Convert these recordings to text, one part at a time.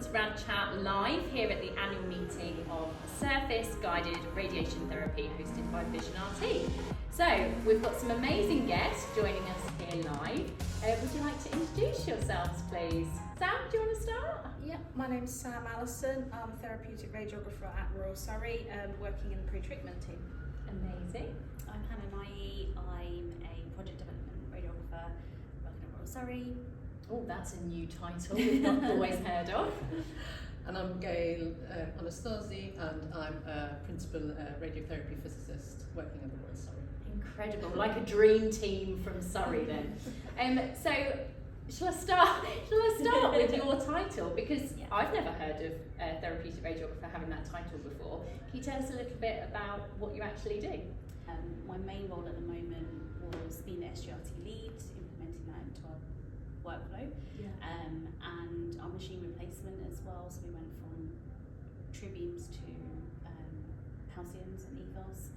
to Rad Chat live here at the annual meeting of Surface Guided Radiation Therapy hosted by Vision RT. So we've got some amazing guests joining us here live. Would you like to introduce yourselves, please? Sam, do you want to start? Yeah, my name's Sam Allison. I'm a therapeutic radiographer at Royal Surrey, working in the pre-treatment team. Amazing. I'm Nayee. I'm a project development radiographer working at Royal Surrey. Oh, that's a new title we've not always heard of. And I'm Gail Anastasi, and I'm a principal radiotherapy physicist working at the Royal Surrey. Incredible, like a dream team from Surrey then. So, shall I start with your title? Because I've never heard of a therapeutic radiographer having that title before. Can you tell us a little bit about what you actually do? My main role at the moment was being the SGRT lead, implementing that into our workflow, and our machine replacement as well. So we went from tribeams to halcyons and ethos,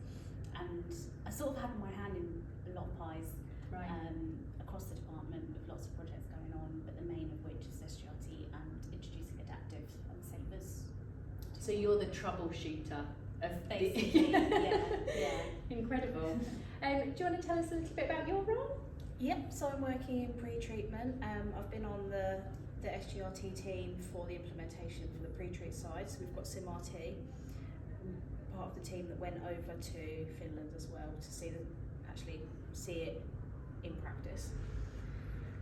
and I sort of had my hand in a lot of pies across the department with lots of projects going on, but the main of which is SGRT and introducing adaptive and savers. So you're the troubleshooter of basically, yeah. Incredible. Do you want to tell us a little bit about your role? Yep, so I'm working in pre-treatment. I've been on the SGRT team for the implementation for the pre-treat side. So we've got SimRT, part of the team that went over to Finland as well to see it in practice.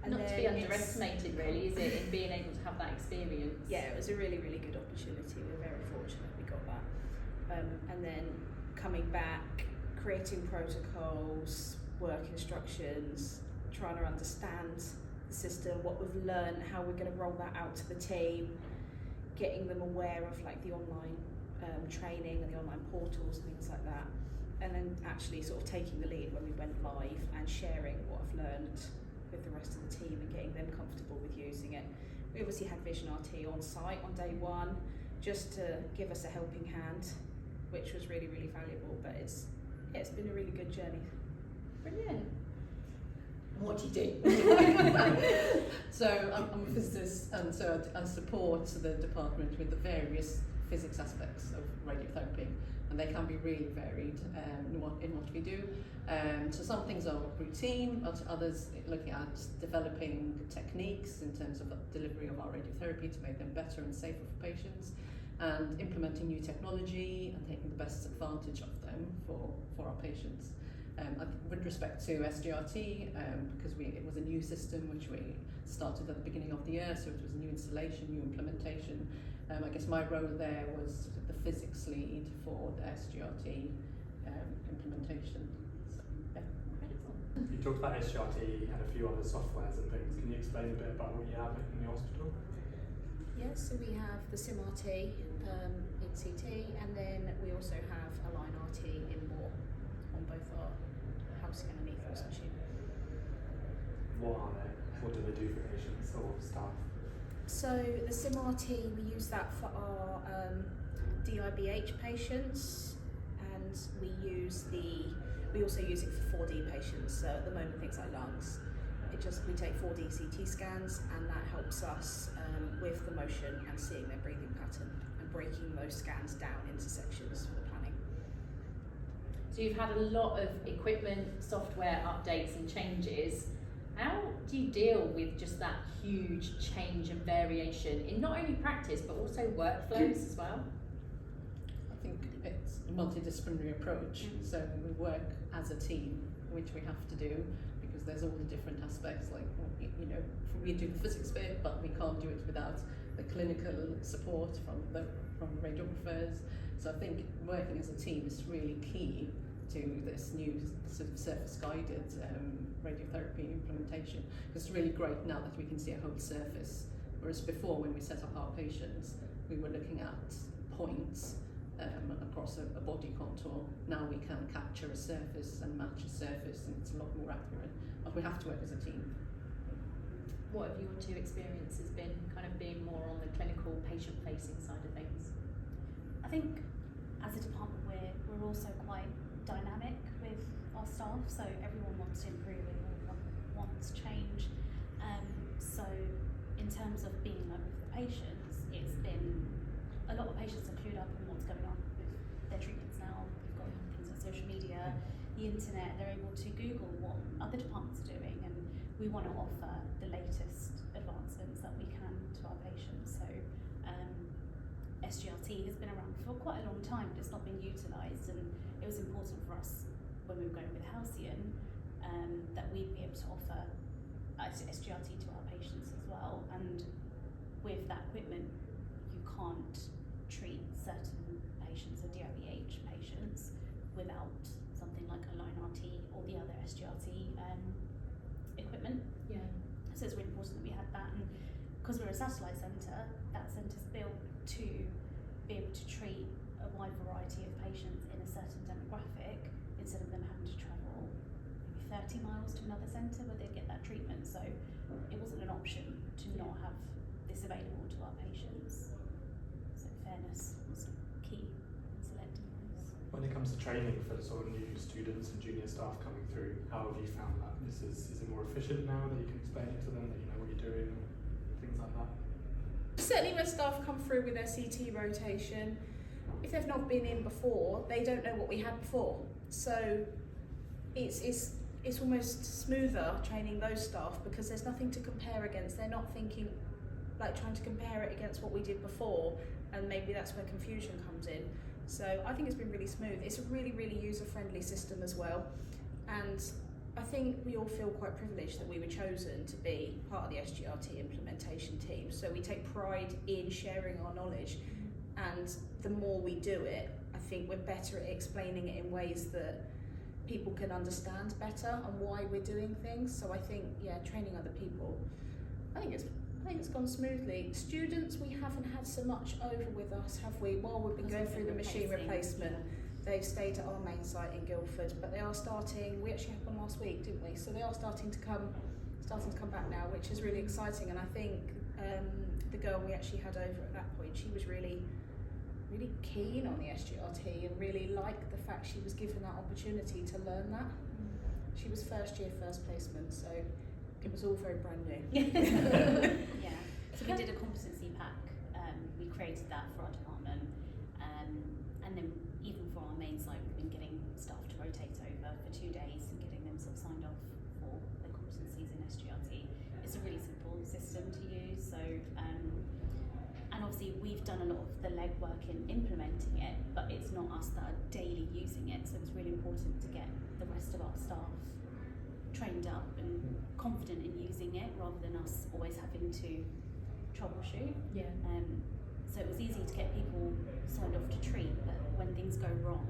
And not to be underestimated, really, is it, in being able to have that experience? Yeah, it was a really, really good opportunity. We're very fortunate we got that. And then coming back, creating protocols, work instructions, trying to understand the system, what we've learned, how we're going to roll that out to the team, getting them aware of like the online training and the online portals and things like that, and then actually sort of taking the lead when we went live and sharing what I've learned with the rest of the team and getting them comfortable with using it. We obviously had Vision RT on site on day one just to give us a helping hand, which was really, really valuable, but it's been a really good journey. Brilliant. And what do you do? So I'm a physicist, and so I support the department with the various physics aspects of radiotherapy, and they can be really varied in what we do. So some things are routine, but others looking at developing techniques in terms of the delivery of our radiotherapy to make them better and safer for patients, and implementing new technology and taking the best advantage of them for our patients. With respect to SGRT, because it was a new system which we started at the beginning of the year, so it was a new installation, new implementation. I guess my role there was the physics lead for the SGRT implementation. So, yeah. You talked about SGRT and a few other softwares and things. Can you explain a bit about what you have in the hospital? Yes, so we have the SimRT in CT, and then we also have Align RT in More on both our halcyon and ethos machine. What are they? What do they do for patients or staff? So the SimRT, we use that for our DIBH patients, and we also use it for 4D patients. So at the moment, things like lungs, we take 4D CT scans, and that helps us with the motion and seeing their breathing pattern and breaking those scans down into sections for the planning. So you've had a lot of equipment, software updates and changes. How do you deal with just that huge change and variation in not only practice but also workflows as well? I think it's a multidisciplinary approach. So we work as a team, which we have to do, because there's all the different aspects, like, you know, we do the physics bit, but we can't do it without the clinical support from radiographers. So I think working as a team is really key to this new sort of surface guided radiotherapy implementation. It's really great now that we can see a whole surface, whereas before, when we set up our patients, we were looking at points across a body contour. Now we can capture a surface and match a surface, and it's a lot more accurate, but we have to work as a team. What have your two experiences been, kind of being more on the clinical patient-facing side of things? I think as a department we're also quite dynamic with our staff, so everyone wants to improve, everyone wants change. So in terms of being like with the patients, it's patients are clued up on what's going on with their treatments now. We've got things like social media, the internet, they're able to Google what other departments are doing, and we want to offer the latest advancements that we can to our patients. So SGRT has been around for quite a long time, but it's not been utilised, and it was important for us when we were going with Halcyon that we'd be able to offer SGRT to our patients as well. And with that equipment, you can't treat certain patients, or DIBH patients, without something like a line RT or the other SGRT equipment. Yeah. So it's really important that we had that, and because we're a satellite centre, that centre's built to be able to treat a wide variety of patients in a certain demographic, instead of them having to travel maybe 30 miles to another centre where they get that treatment. So it wasn't an option to not have this available to our patients. So fairness was key in selecting those. When it comes to training for sort of new students and junior staff coming through, how have you found that? Is it more efficient now that you can explain it to them, that you know what you're doing, and things like that? Certainly when staff come through with their CT rotation, if they've not been in before, they don't know what we had before. So it's almost smoother training those staff, because there's nothing to compare against. They're not thinking, like, trying to compare it against what we did before, and maybe that's where confusion comes in. So I think it's been really smooth. It's a really, really user-friendly system as well. And I think we all feel quite privileged that we were chosen to be part of the SGRT implementation team. So we take pride in sharing our knowledge, and the more we do it, I think we're better at explaining it in ways that people can understand better and why we're doing things. So I think, yeah, training other people, I think it's gone smoothly. Students, we haven't had so much over with us, have we? While we've been going through the machine replacement, they've stayed at our main site in Guildford, but they are starting. We actually had one last week, didn't we? So they are starting to come back now, which is really exciting. And I think the girl we actually had over at that point, she was really keen on the SGRT and really liked the fact she was given that opportunity to learn that. She was first year, first placement, so it was all very brand new. Yeah. So we did a competency pack. We created that for our department, and then even for our main site, we've been getting staff to rotate over for 2 days and getting them sort of signed off for their competencies in SGRT. It's a really simple system to use. So, and obviously we've done a lot of the legwork in implementing it, but it's not us that are daily using it. So it's really important to get the rest of our staff trained up and confident in using it, rather than us always having to troubleshoot. Yeah. So it was easy to get people signed off to treat, but when things go wrong,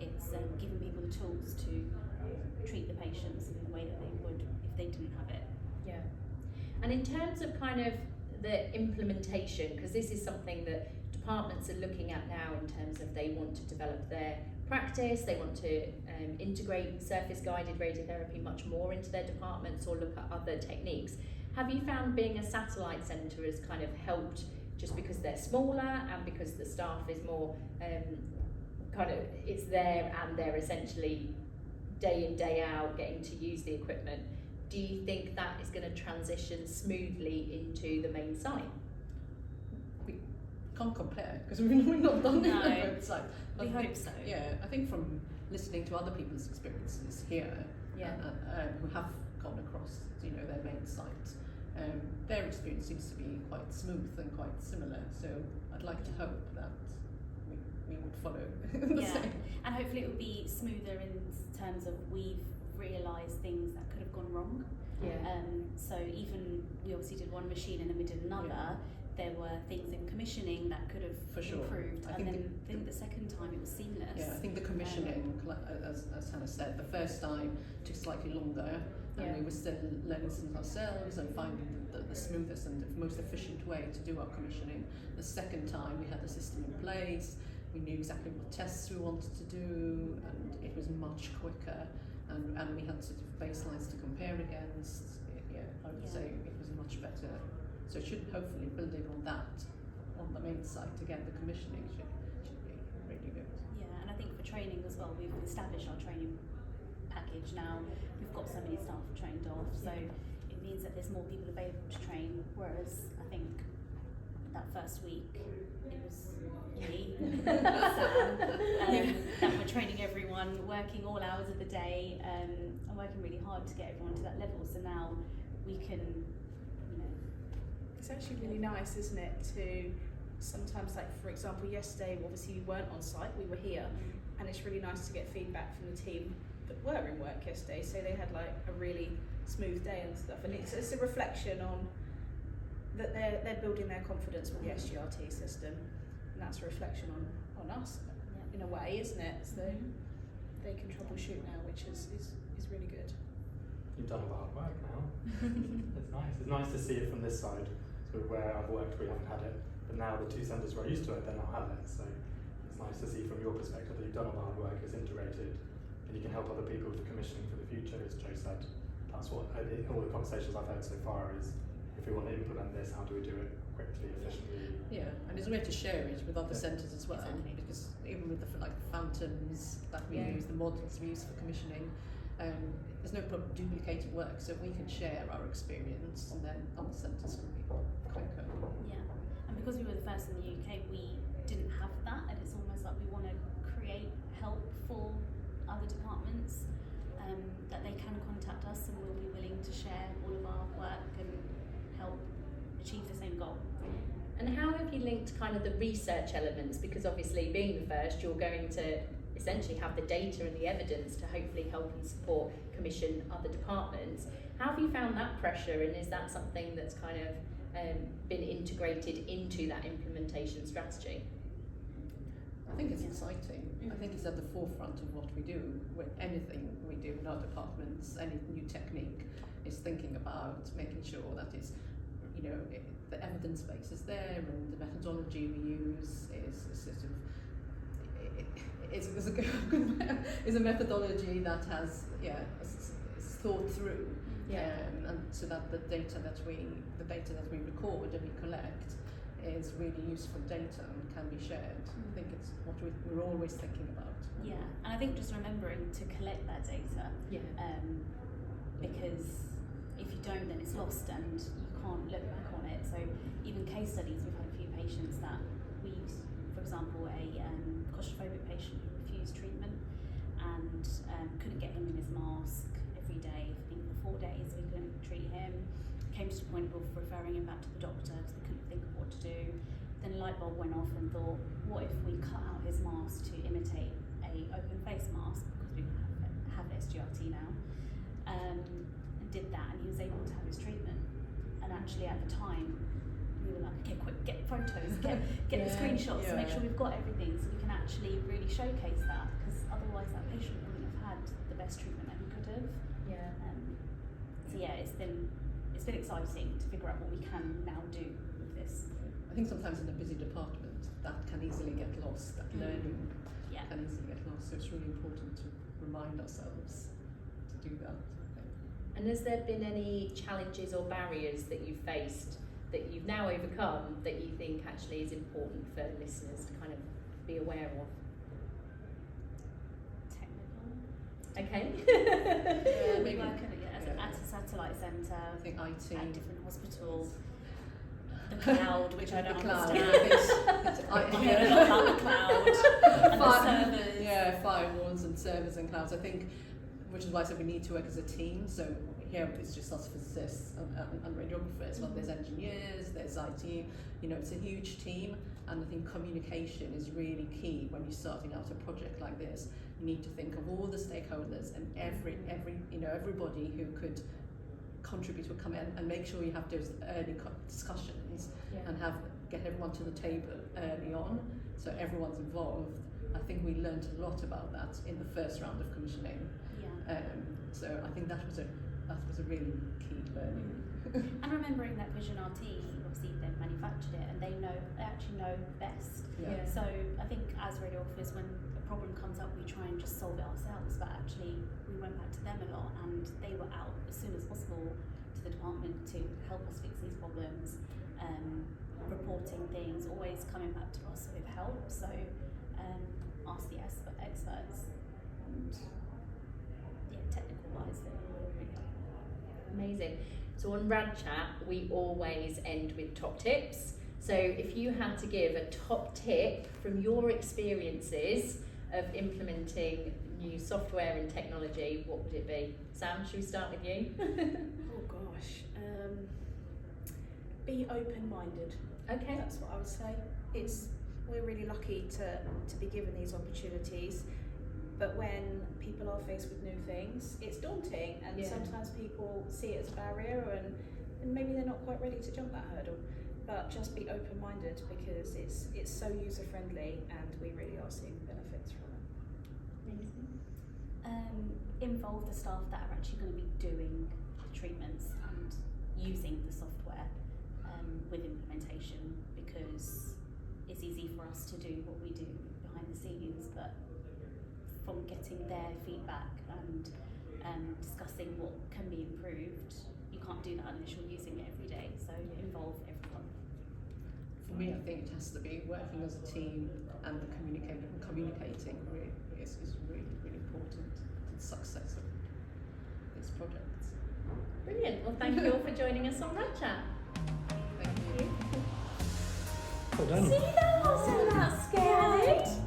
it's giving people the tools to treat the patients in the way that they would if they didn't have it. Yeah. And in terms of kind of the implementation, because this is something that departments are looking at now in terms of they want to develop their practice, they want to integrate surface-guided radiotherapy much more into their departments or look at other techniques. Have you found being a satellite centre has kind of helped, just because they're smaller and because the staff is more it's there and they're essentially day in, day out getting to use the equipment? Do you think that is going to transition smoothly into the main site? We can't compare because we've not done it on both sides. We hope so. Yeah, I think from listening to other people's experiences here, who have gone across, their main site, their experience seems to be quite smooth and quite similar. So I'd like to hope that we would follow the same. And hopefully it would be smoother in terms of we've realised things that could have gone wrong. Yeah. So even we obviously did one machine and then we did another. Yeah. There were things in commissioning that could have improved, I and think then the second time it was seamless. Yeah, I think the commissioning, as Hannah said, the first time took slightly longer, and we were still learning things ourselves and finding the smoothest and the most efficient way to do our commissioning. The second time we had the system in place, we knew exactly what tests we wanted to do, and it was much quicker, and we had sort of baselines to compare against. I would say it was much better. So it should hopefully building on that on the main site again. The commissioning should be really good. Yeah, and I think for training as well, we've established our training package now. We've got so many staff trained off, so it means that there's more people available to train. Whereas I think that first week, it was me and Sam, that were training everyone, working all hours of the day, and working really hard to get everyone to that level. So now we can, you know. It's actually really nice, isn't it, to sometimes, like for example, yesterday, obviously we weren't on site, we were here, and it's really nice to get feedback from the team that were in work yesterday, so they had like a really smooth day and stuff, and it's a reflection on that they're building their confidence with the SGRT system, and that's a reflection on us in a way, isn't it? So they can troubleshoot now, which is really good. You've done a lot of work now. It's nice. It's nice to see it from this side. So where I've worked, we haven't had it, but now the two centres who are used to it, they're not have it. So it's nice to see from your perspective that you've done all the hard work, it's integrated, and you can help other people with commissioning for the future. As Jo said, that's what all the conversations I've had so far is. If we want to implement this, how do we do it quickly, efficiently? Yeah, and there's a way to share it with other Yeah. centres as well, Exactly. because even with the fountains that we use, the models we use for commissioning, there's no problem duplicating work, so we can share our experience, and then other centres can be quicker. Yeah, and because we were the first in the UK, we didn't have that, and it's almost like we want to create help for other departments, that they can contact us and we'll be willing to share all of our work and help achieve the same goal. And how have you linked kind of the research elements? Because obviously being the first, you're going to essentially have the data and the evidence to hopefully help and support commission other departments. How have you found that pressure, and is that something that's kind of been integrated into that implementation strategy? I think it's exciting. I think it's at the forefront of what we do. With anything we do in our departments, any new technique is thinking about making sure that it's, the evidence base is there, and the methodology we use is sort of is a methodology that has is thought through, and so that the data that we record and we collect is really useful data and can be shared. I think it's what we're always thinking about. Yeah, and I think just remembering to collect that data, because if you don't, then it's lost and you can't look back on it. So even case studies, we've had a few patients that we used, for example, a claustrophobic patient who refused treatment and couldn't get him in his mask every day. I think for 4 days we couldn't treat him. Came to the point of referring him back to the doctor because they couldn't think of what to do. Then a light bulb went off and thought, what if we cut out his mask to imitate a open face mask, because we have SGRT now, and did that, and he was able to have his treatment. And actually at the time we were like, okay, quick, get photos, get the screenshots, make sure we've got everything so we can actually really showcase that, because otherwise that patient wouldn't have had the best treatment that he could have. So it's been exciting to figure out what we can now do with this. I think sometimes in a busy department that can easily get lost, that learning can easily get lost, so it's really important to remind ourselves to do that. And has there been any challenges or barriers that you've faced that you've now overcome that you think actually is important for listeners to kind of be aware of? Technical. Okay. We work at a satellite centre, I think IT. at different hospitals. The cloud, which I don't The cloud, understand. I hear a lot about the cloud and the servers. Yeah, firewalls and servers and clouds. I think, which is why I said we need to work as a team. So here it's just us physicists and radiographers, but there's engineers, there's IT. It's a huge team, and I think communication is really key when you're starting out a project like this. You need to think of all the stakeholders and everybody who could contribute or come in, and make sure you have those early discussions and get everyone to the table early on, so everyone's involved. I think we learned a lot about that in the first round of commissioning. So I think that was a really key learning. And remembering that Vision RT, obviously they've manufactured it and they actually know best. So I think as radiographers, when a problem comes up, we try and just solve it ourselves, but actually we went back to them a lot, and they were out as soon as possible to the department to help us fix these problems, reporting things, always coming back to us with help. So ask the experts, and technical wise, they were really helpful. Amazing. So on Rad Chat, we always end with top tips. So if you had to give a top tip from your experiences of implementing new software and technology, what would it be? Sam, should we start with you? Oh gosh. Be open-minded. Okay. That's what I would say. We're really lucky to be given these opportunities, but when people are faced with new things, it's daunting, and sometimes people see it as a barrier, and maybe they're not quite ready to jump that hurdle. But just be open-minded, because it's so user-friendly, and we really are seeing benefits from it. Amazing. Involve the staff that are actually going to be doing the treatments and using the software with implementation, because it's easy for us to do what we do behind the scenes, but from getting their feedback and discussing what can be improved, you can't do that unless you're using it every day, so involve everyone. For me, I think it has to be working as a team, and the communicating really is really, really important to the success of this project. Brilliant. Well, thank you all for joining us on Rad Chat. Thank you. Well done. See, that wasn't that scary.